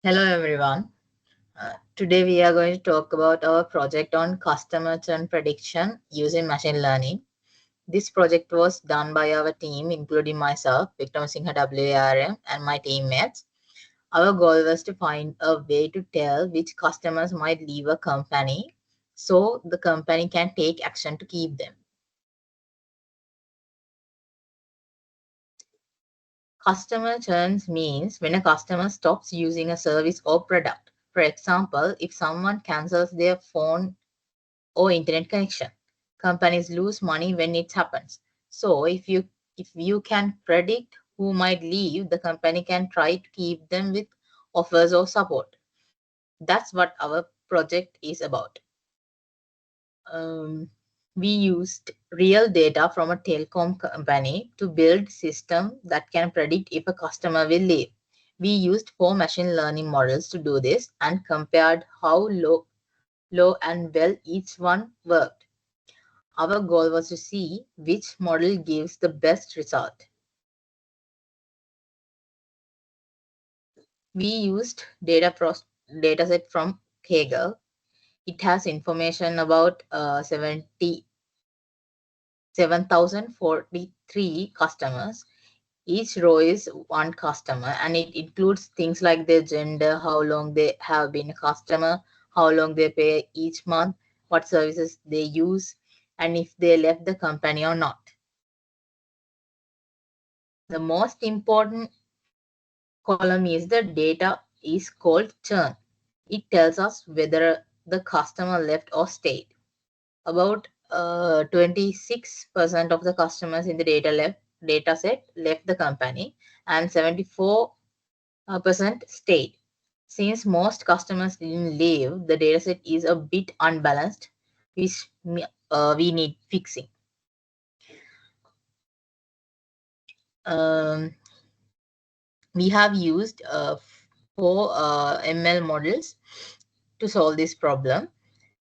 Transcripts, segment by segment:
Hello everyone. Today we are going to talk about our project on customer churn prediction using machine learning. This project was done by our team, including myself, Vikram Singha WARM, and my teammates. Our goal was to find a way to tell which customers might leave a company so the company can take action to keep them. Customer churn means when a customer stops using a service or product. For example, if someone cancels their phone or internet connection. Companies lose money when it happens. So if you can predict who might leave, the company can try to keep them with offers or support. That's what our project is about. Um, we used real data from a telecom company to build system that can predict if a customer will leave. We used 4 machine learning models to do this and compared how low and well each one worked. Our goal was to see which model gives the best result. We used dataset from Kaggle. It has information about 77,043 customers. Each row is one customer and it includes things like their gender, how long they have been a customer, how long they pay each month, what services they use, and if they left the company or not. The most important column is the data is called churn. It tells us whether the customer left or stayed. About 26% of the customers in the data set left the company and 74% stayed. Since most customers didn't leave, the dataset is a bit unbalanced, which we need fixing. Um, we have used 4 ML models to solve this problem.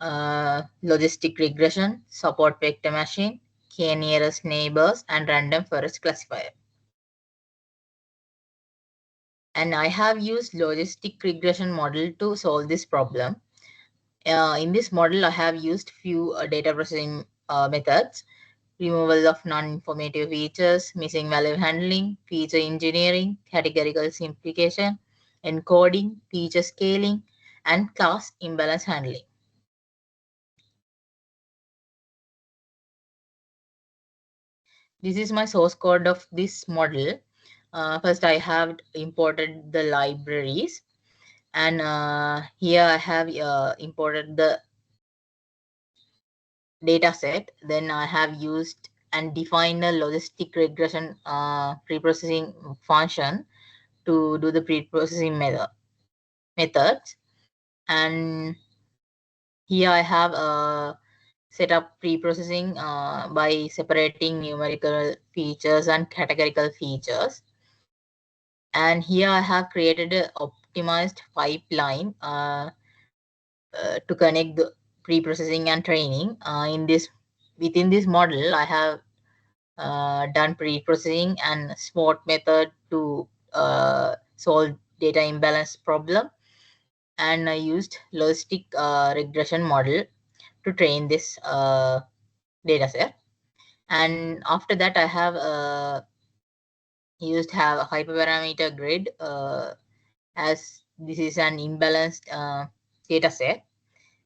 Logistic regression, support vector machine, k nearest neighbors, and random forest classifier. And I have used logistic regression model to solve this problem. In this model, I have used few data processing methods: removal of non-informative features, missing value handling, feature engineering, categorical simplification, encoding, feature scaling, and class imbalance handling. This is my source code of this model. First, I have imported the libraries, and here I have imported the data set. Then I have used and defined a logistic regression preprocessing function to do the preprocessing methods. And here I have set up preprocessing by separating numerical features and categorical features. And here I have created an optimized pipeline to connect the pre-processing and training. Within this model, I have done pre-processing and SWOT method to solve data imbalance problem, and I used logistic regression model to train this data set. And after that, I have used have a hyperparameter grid as this is an imbalanced data set.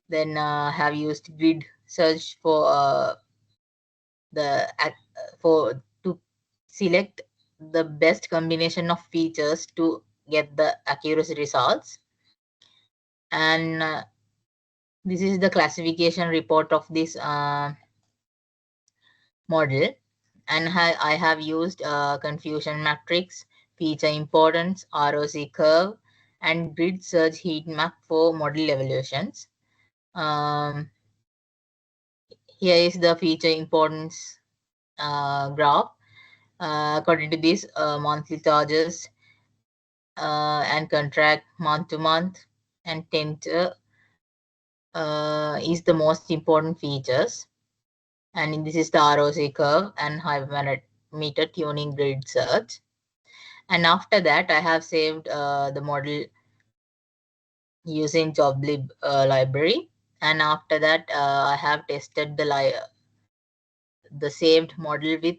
Then have used grid search for for to select the best combination of features to get the accuracy results. And this is the classification report of this model. And I have used confusion matrix, feature importance, ROC curve, and grid search heat map for model evaluations. Here is the feature importance graph. According to this, monthly charges and contract month to month and tender is the most important features. And this is the ROC curve and hyperparameter tuning grid search. And after that, I have saved the model using joblib library, and after that I have tested the saved model with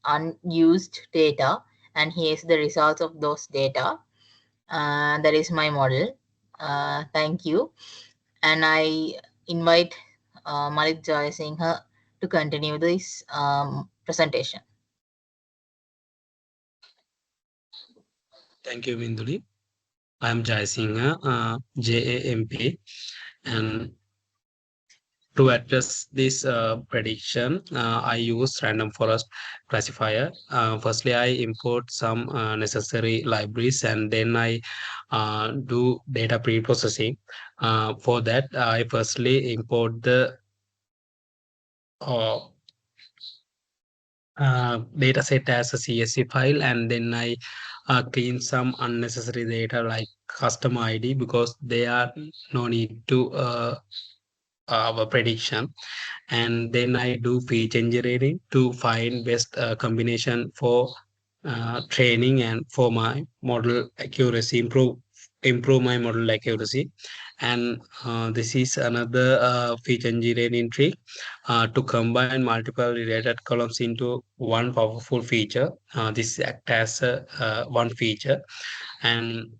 unused data, and here's the results of those data. That is my model. Thank you, and I invite Malik Jayasinghe to continue this presentation. Thank you, Minduli. I am Jai Singh, JAMP, and to address this prediction, I use random forest classifier. Firstly, I import some necessary libraries, and then I do data pre-processing. For that, I firstly import the uh, data set as a CSV file, and then I clean some unnecessary data like customer ID because they are no need to our prediction. And then I do feature engineering to find best combination for training and for my model accuracy, improve my model accuracy. And this is another feature engineering trick to combine multiple related columns into one powerful feature. This act as one feature. And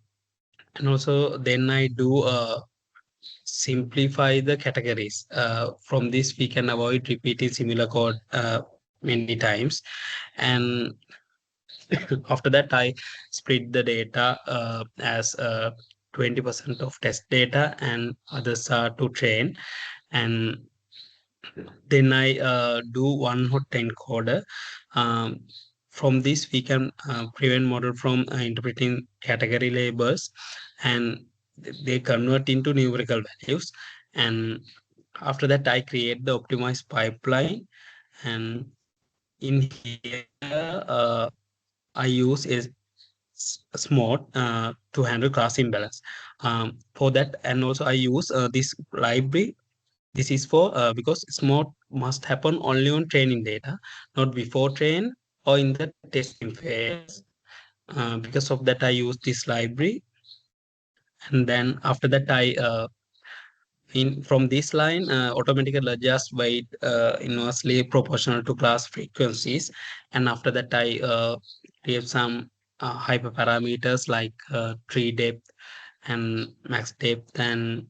and also then I do simplify the categories. From this, we can avoid repeating similar code many times. And after that, I split the data as 20% of test data and others are to train. And then I do one hot encoder. Um, from this, we can prevent model from interpreting category labels, and they convert into numerical values. And after that, I create the optimized pipeline. And in here, I use a smart to handle class imbalance. For that, and also I use this library. This is for because smart must happen only on training data, not before train or in the testing phase. Because of that, I use this library, and then after that, I in from this line automatically adjust weight inversely proportional to class frequencies. And after that, I create some hyperparameters like tree depth and max depth and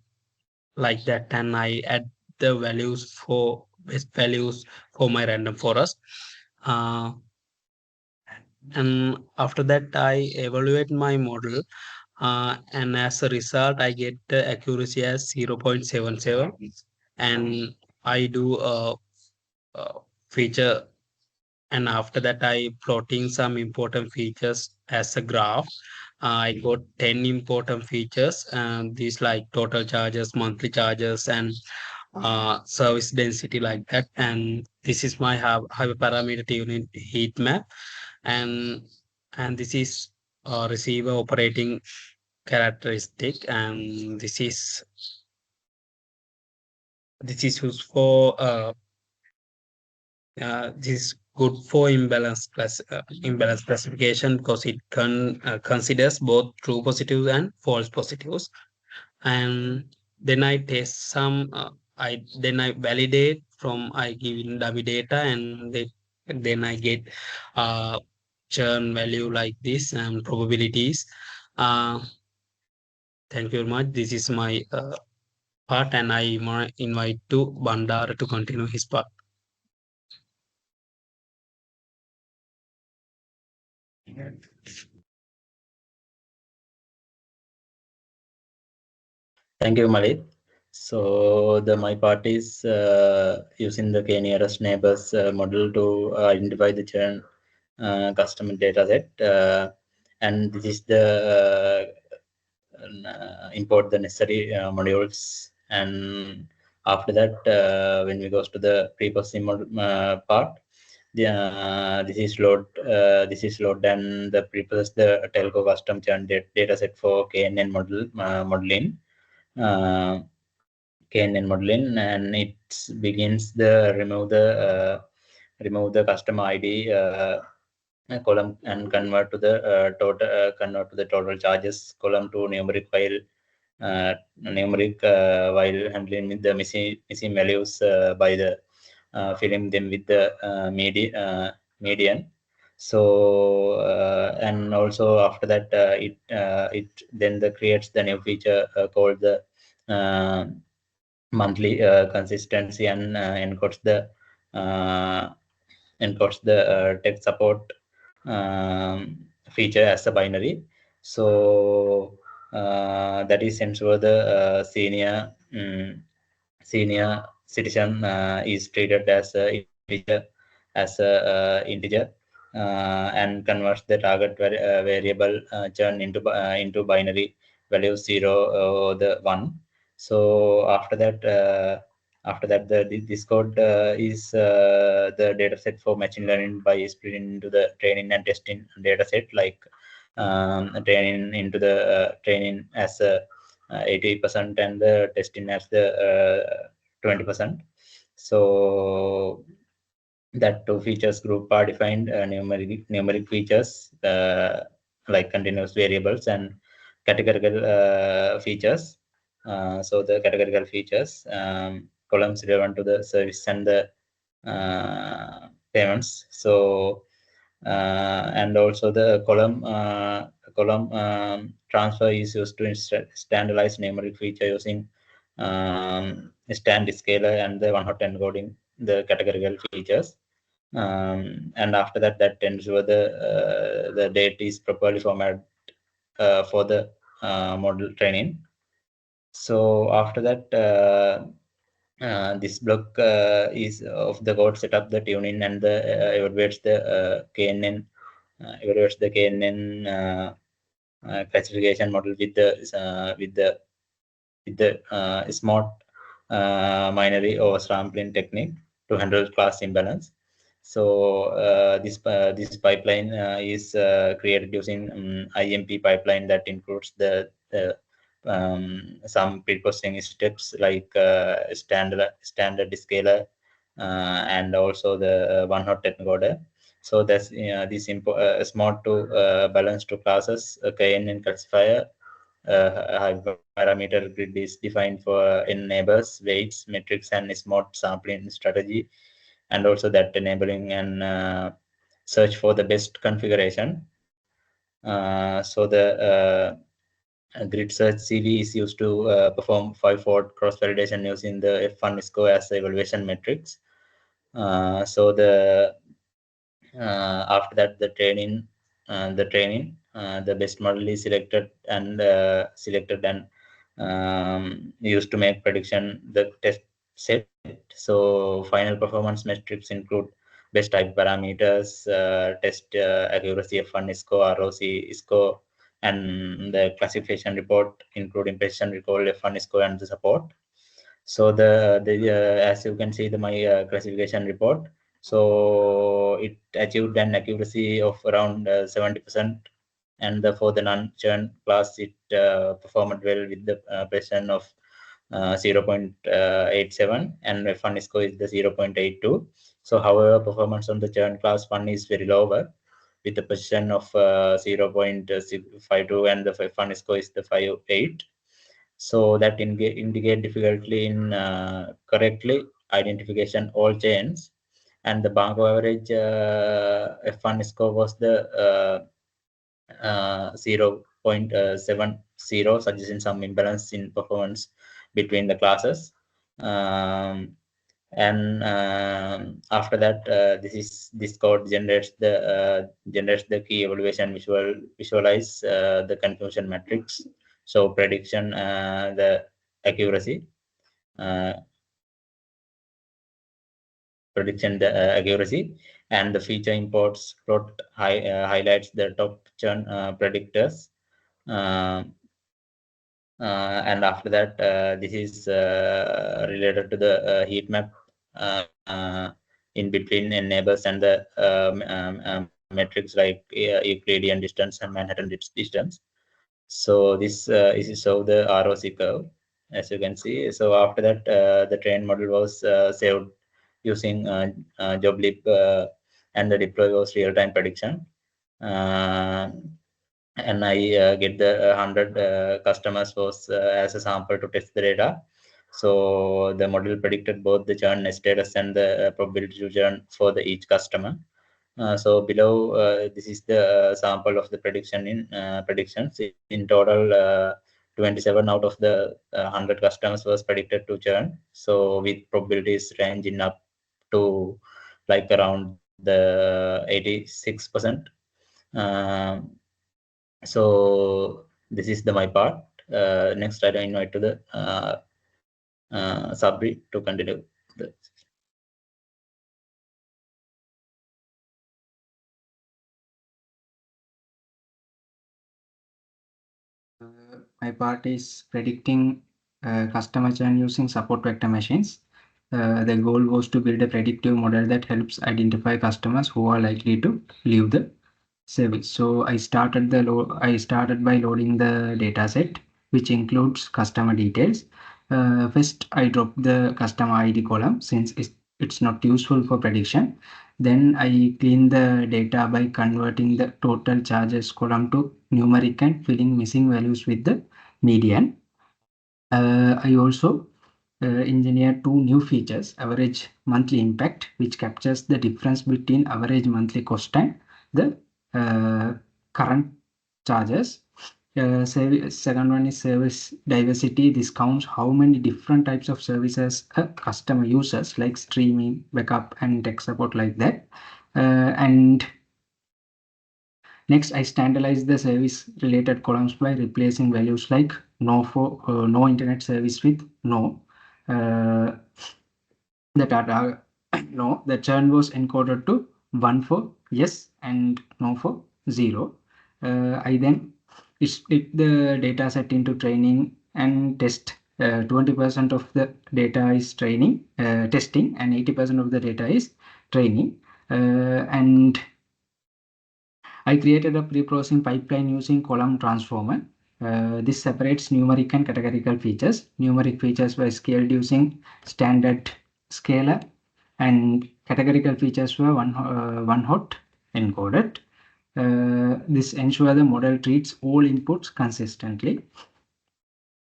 like that, and I add the values for best values for my random forest. uh, and after that, I evaluate my model, and as a result, I get the accuracy as 0.77. And I do a feature, and after that, I plotting some important features as a graph. I got 10 important features, and these like total charges, monthly charges, and service density like that. And this is my hyperparameter unit heat map. and and this is receiver operating characteristic. And this is used for this is good for imbalance classification because it considers both true positives and false positives. And then I test some. I validate from I give in dummy data, and then I get uh, churn value like this and probabilities. Uh, thank you very much. This is my part, and I invite to Bandar to continue his part. Thank you, Malik. So the my part is using the k nearest neighbors model to identify the churn customer data set, and this is the import the necessary modules. And after that, when we goes to the pre-processing part, this is load and the pre-process the telco custom churn data set for KNN modeling. Uh, KNN modeling, and it begins the remove the customer ID column and convert to the total charges column to numeric while handling with the missing values by the filling them with the median. So and also after that it then creates the new feature called the uh, monthly consistency and uh, encodes the text support feature as a binary. So that is ensure the senior citizen is treated as a integer and converts the target variable churn into binary value 0 or the 1. So after that this code is the data set for machine learning by splitting into the training and testing data set, like training as a 80% and the testing as the 20%. So that two features group are defined numeric features like continuous variables and categorical features. So the categorical features columns relevant to the service and the payments. So and also the column transfer is used to standardize numeric feature using stand scaler and the one-hot encoding the categorical features. And after that, that ensure the date is properly formatted for the model training. So after that, this block is of the code setup, the tuning, and the evaluates the KNN classification model with the smart binary oversampling technique to handle class imbalance. So this pipeline is created using IMP pipeline that includes some pre-processing steps like standard scaler and also the one-hot encoder. So that's this smart to balance to classes KNN classifier parameter grid is defined for neighbors, weights, metrics, and smart sampling strategy, and also that enabling and search for the best configuration. So the grid search CV is used to perform 5-fold cross validation using the F1 score as the evaluation metrics. So the after that the best model is selected and used to make prediction the test set. So final performance metrics include best type parameters, test accuracy F1 score, ROC score, and the classification report including precision recall F1 score and the support. So the as you can see my classification report, so it achieved an accuracy of around 70%, and for the non-churn class it performed well with the precision of 0.87, and F1 score is the 0.82. So however, performance on the churn class 1 is very lower with the precision of 0.52, and the F1 score is the 5.8. So that indicate difficulty in correctly identification all chains. And the Banco average F1 score was the 0.70, suggesting some imbalance in performance between the classes. And after that, this code generates the key evaluation visualize the confusion matrix. So prediction, the accuracy, and the feature imports plot highlights the top churn predictors. And after that, this is related to the heat map in between neighbors and the metrics like Euclidean distance and Manhattan distance. So this is so the ROC curve, as you can see. So after that, the train model was saved using JobLib, and the deploy was real-time prediction. and I get the 100 customers was as a sample to test the data. So the model predicted both the churn status and the probability to churn for the each customer. So below, this is the sample of the prediction in predictions. In total, 27 out of the 100 customers was predicted to churn. So with probabilities ranging up to like around the 86%. So this is the my part. Next, I invite to the Sabri to continue. My part is predicting customer churn using support vector machines. The goal was to build a predictive model that helps identify customers who are likely to leave the service. So I started by loading the data set, which includes customer details. First, I dropped the customer ID column since it's not useful for prediction. Then I clean the data by converting the total charges column to numeric and filling missing values with the median. I also engineered two new features: average monthly impact, which captures the difference between average monthly cost and the current charges. Second one is service diversity. This counts how many different types of services a customer uses, like streaming, backup, and tech support, like that. And next, I standardize the service related columns by replacing values like no for no internet service with no. The data no, the churn was encoded to 1 for yes and no for 0. I then split the data set into training and test. 20% of the data is training, testing, and 80% of the data is training. And I created a pre-processing pipeline using column transformer. This separates numeric and categorical features. Numeric features were scaled using standard scaler, and categorical features were one hot encoded. This ensures the model treats all inputs consistently.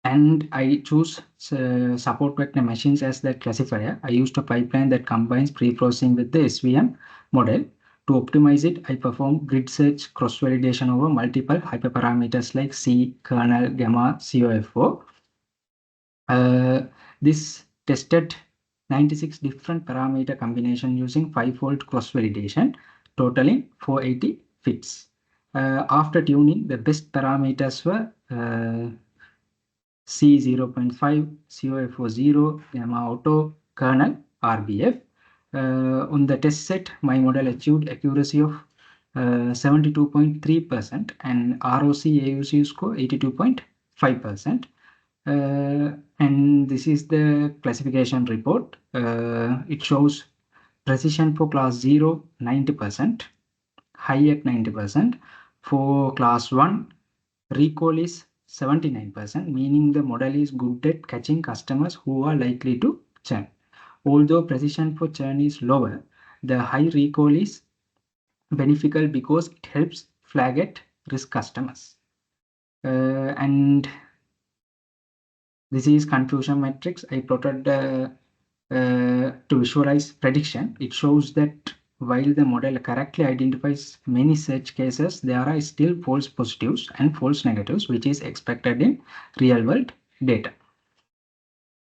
And I choose support vector machines as the classifier. I used a pipeline that combines pre-processing with the SVM model. To optimize it, I perform grid search cross-validation over multiple hyperparameters like C, kernel, gamma, COFO. This tested 96 different parameter combination using 5-fold cross-validation, totaling 480 fits. After tuning, the best parameters were C 0.5, COFO 0, gamma auto, kernel, RBF. On the test set, my model achieved accuracy of 72.3% and ROC AUC score 82.5%. And this is the classification report. It shows precision for class 0, 90%, high at 90%. For class 1, recall is 79%, meaning the model is good at catching customers who are likely to churn. Although precision for churn is lower, the high recall is beneficial because it helps flag at risk customers. And this is confusion matrix. I plotted to visualize prediction. It shows that while the model correctly identifies many search cases, there are still false positives and false negatives, which is expected in real world data.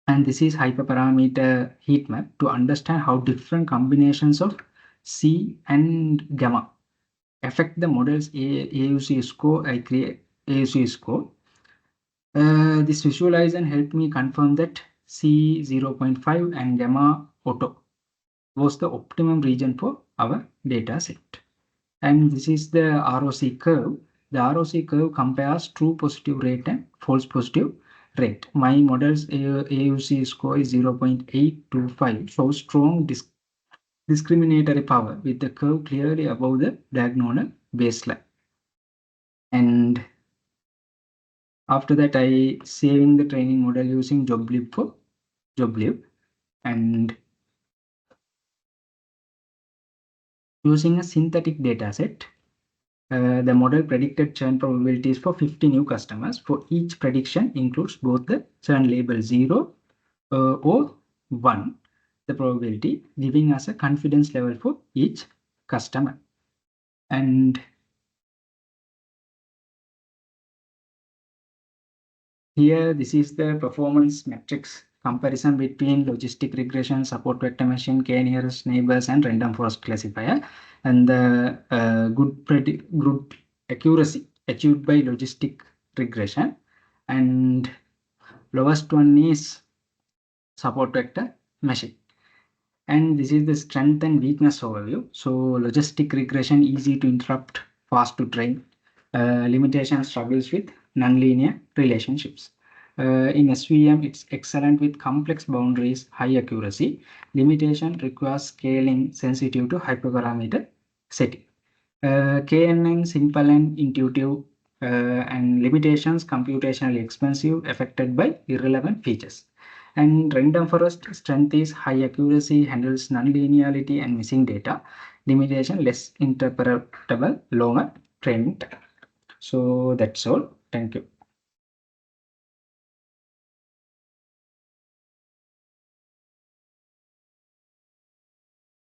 And this is hyperparameter heat map to understand how different combinations of C and gamma affect the model's AUC score. I create AUC score. This visualization helped me confirm that C 0.5 and gamma auto was the optimum region for our data set. And this is the ROC curve. The ROC curve compares true positive rate and false positive rate. My model's AUC score is 0.825, shows strong discriminatory power with the curve clearly above the diagonal baseline. And after that, I saving the training model using joblib for joblib, and using a synthetic data set. The model predicted churn probabilities for 50 new customers. For each prediction includes both the churn label 0 or 1, the probability, giving us a confidence level for each customer. And here, this is the performance metrics comparison between logistic regression, support vector machine, k-nearest neighbors, and random forest classifier, and the good accuracy achieved by logistic regression, and lowest one is support vector machine. And this is the strength and weakness overview. So logistic regression, easy to interrupt, fast to train. Limitation struggles with nonlinear relationships. In SVM, it's excellent with complex boundaries, high accuracy. Limitation requires scaling sensitive to hyperparameter setting. KNN, simple and intuitive, and limitations, computationally expensive, affected by irrelevant features. And random forest, strength is high accuracy, handles nonlinearity and missing data. Limitation, less interpretable, longer training time. So that's all. Thank you.